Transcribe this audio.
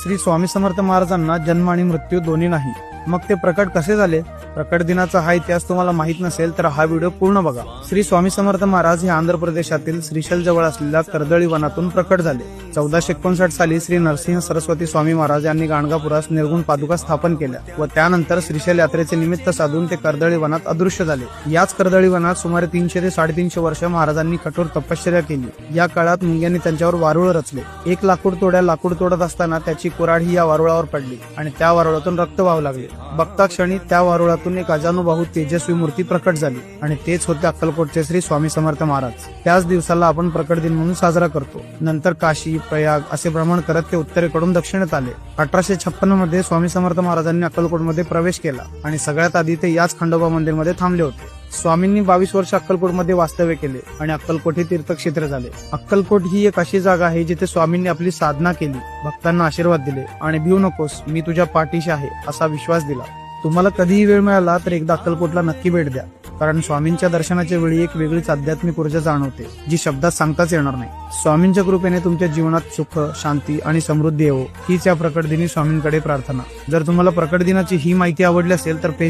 श्री स्वामी समर्थ महाराजांना जन्म आणि मृत्यू दोन्ही नाही, मग ते प्रकट कसे झाले? प्रकट दिनाचा हा इतिहास तुम्हाला माहित नसेल तर हा व्हिडिओ पूर्ण बघा. श्री स्वामी समर्थ महाराज हे आंध्र प्रदेशातील श्रीशैल जवळ असलेल्या कर्दळी वनातून प्रकट झाले. 1459 साली श्री नरसिंह सरस्वती स्वामी महाराज यांनी गाणगापुरास निर्गुण पादुका स्थापन केल्या व त्यानंतर श्रीशैल यात्रेचे निमित्त साधून ते कर्दळी वनात अदृश्य झाले. याच कर्दळी वनात सुमारे 300 ते 350 वर्ष महाराजांनी कठोर तपश्चर्या केली. या काळात मुंग्यांनी त्यांच्यावर वारुळ रचले. एक लाकूड तोडत असताना त्याची कुऱ्हाड ही या वारुळावर पडली आणि त्या वारुळातून रक्त वाहू लागले. बघता क्षणी त्या वारुळातून एक अजानुबाहू तेजस्वी मूर्ती प्रकट झाली आणि तेच होते अक्कलकोटचे श्री स्वामी समर्थ महाराज. त्याच दिवसाला आपण प्रकट दिन म्हणून साजरा करतो. नंतर काशी, प्रयाग असे भ्रमण करत ते उत्तरेकडून दक्षिणेत आले. 1856 मध्ये स्वामी समर्थ महाराजांनी अक्कलकोटमध्ये प्रवेश केला आणि सगळ्यात आधी ते याच खंडोबा मंदिरमध्ये थांबले होते. स्वामींनी 22 वर्ष अक्कलकोटमध्ये वास्तव्य केले आणि अक्कलकोट हे तीर्थक्षेत्र झाले. अक्कलकोट ही एक अशी जागा आहे जिथे स्वामींनी आपली साधना केली, भक्तांना आशीर्वाद दिले आणि भिवू नकोस, मी तुझ्या पाठीशी आहे असा विश्वास दिला. तुम्हाला कधीही वेळ मिळाला तर एकदा अक्कलकोटला नक्की भेट द्या, कारण स्वामींच्या दर्शनाच्या वेळी एक वेगळीच आध्यात्मिक ऊर्जा जाणवते जी शब्दात सांगताच येणार नाही. स्वामींच्या कृपेने तुमच्या जीवनात सुख, शांती आणि समृद्धी येवो हीच या प्रकट दिनी स्वामींकडे प्रार्थना. जर तुम्हाला प्रकट दिनाची ही माहिती आवडली असेल तर